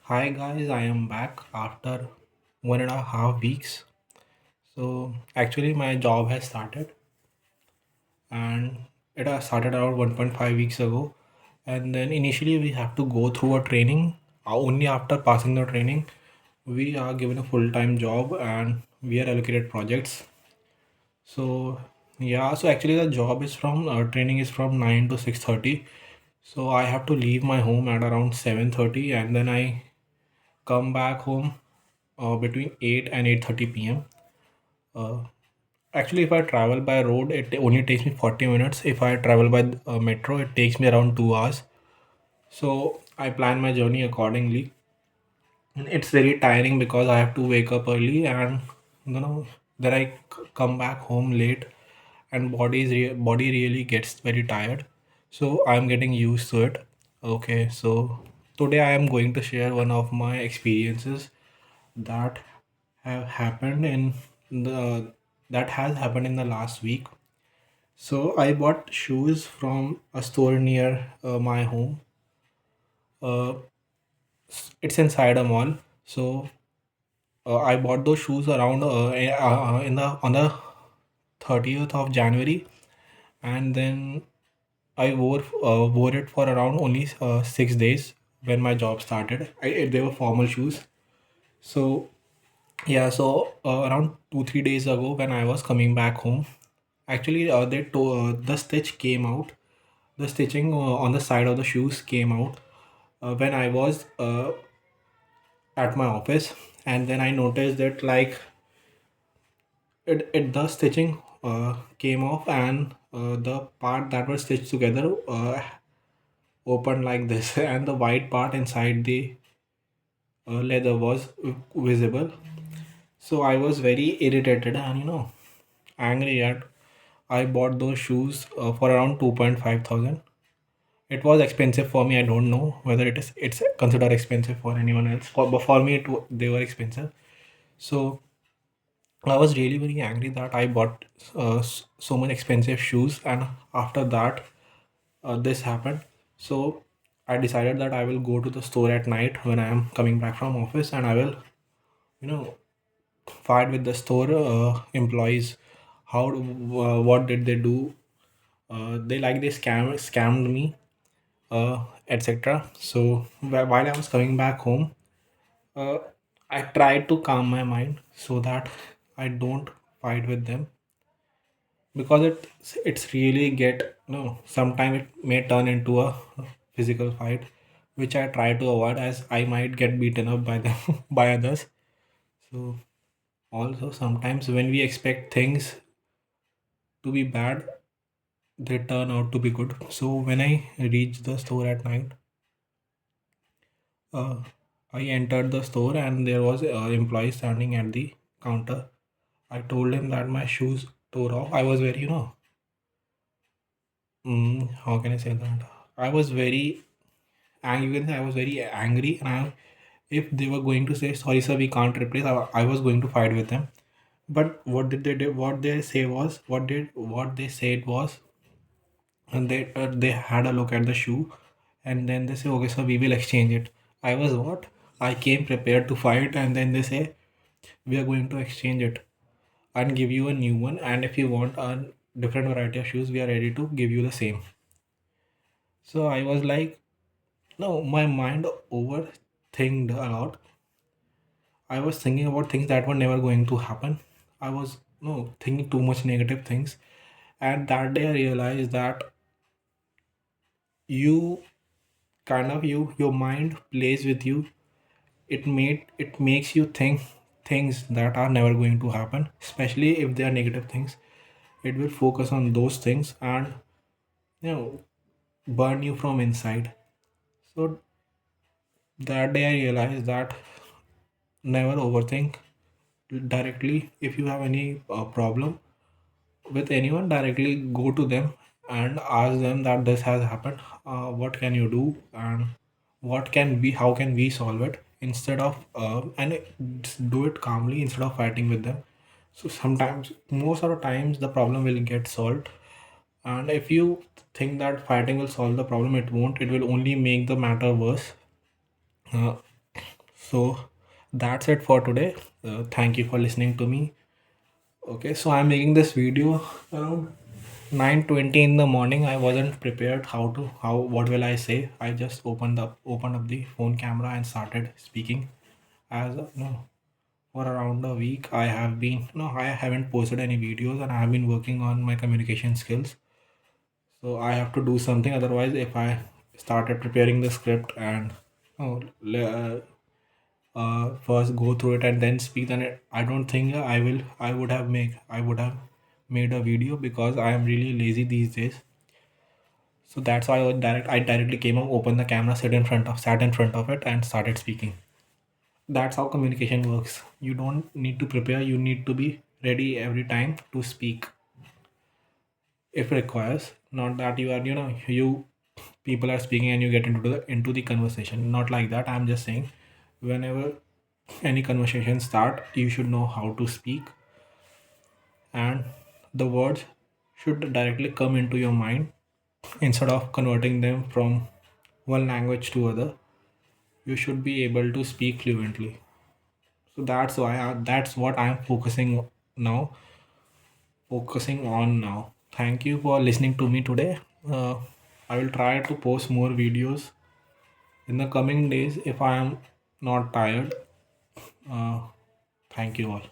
Hi guys, I am back after 1.5 weeks. So actually my job has started and it has started around 1.5 weeks ago. And then initially we have to go through a training. Only after passing the training, we are given a full-time job and we are allocated projects. So yeah, so actually the job is from training is from 9 to 6:30. So I have to leave my home at around 7:30 and then I come back home between 8 and 8:30 p.m. Uh, Actually, if I travel by road, it only takes me 40 minutes. If I travel by metro, it takes me around 2 hours. So I plan my journey accordingly. And it's very tiring because I have to wake up early and then I come back home late and body really gets very tired. So I'm getting used to it. Okay, so today I am going to share one of my experiences that have happened in the that has happened in the last week. So I bought shoes from a store near my home. uh, it's inside a mall. So I bought those shoes around in the on the 30th of January, and then I wore it for around only 6 days when my job started. They were formal shoes. So yeah, so around 2 3 days ago, when I was coming back home, actually the stitch came out. The stitching on the side of the shoes came out when I was at my office, and then I noticed that like it the stitching came off, and the part that was stitched together opened like this, and the white part inside the leather was visible. So I was very irritated and angry at I bought those shoes for around 2.5 thousand. It was expensive for me. I don't know whether it's considered expensive for anyone else. But for me, they were expensive. So I was really very angry that I bought so much expensive shoes, and after that, this happened. So I decided that I will go to the store at night when I am coming back from office, and I will, you know, fight with the store employees. What did they do? They scammed me, etc. So while I was coming back home, uh, I tried to calm my mind so that I don't fight with them, because it's really get no. Sometimes it may turn into a physical fight, which I try to avoid as I might get beaten up by them by others. So also sometimes when we expect things to be bad, they turn out to be good. So when I reached the store at night, uh, I entered the store and there was an employee standing at the counter. I told him that my shoes tore off. I was very, how can I say that? I was very angry. You can say I was very angry, and if they were going to say sorry, sir, we can't replace, I was going to fight with them. But what did they do? What they said was, and they had a look at the shoe, and then they say, okay, sir, we will exchange it. I was what? I came prepared to fight, and then they say we are going to exchange it and give you a new one. And if you want a different variety of shoes, we are ready to give you the same. So I was like, no, my mind overthinked a lot. I was thinking about things that were never going to happen. I was no thinking too much negative things. And that day I realized that you your mind plays with you. It makes you think things that are never going to happen, especially if they are negative things. It will focus on those things and you know burn you from inside. So that day I realized that never overthink directly. If you have any problem with anyone, directly go to them and ask them that this has happened, what can you do, and how can we solve it, instead of just do it calmly instead of fighting with them. So sometimes, most of the times, the problem will get solved. And if you think that fighting will solve the problem, it won't. It will only make the matter worse. uh, So that's it for today. Thank you for listening to me. Okay, so I'm making this video around 9:20 in the morning. I wasn't prepared how what will I say. I just opened up the phone camera and started speaking. As no, for around a week I have been no I haven't posted any videos, and I have been working on my communication skills. So I have to do something, otherwise if I started preparing the script and oh, first go through it and then speak, then I don't think I would have made a video, because I am really lazy these days. So that's why I directly came up, opened the camera, sat in front of it, and started speaking. That's how communication works. You don't need to prepare, you need to be ready every time to speak if requires. Not that you are, you people are speaking and you get into the conversation. Not like that. I'm just saying, whenever any conversation start, you should know how to speak, and the words should directly come into your mind instead of converting them from one language to other. You should be able to speak fluently. So that's what I'm now focusing on now. Thank you for listening to me today. I will try to post more videos in the coming days if I am not tired. uh, Thank you all.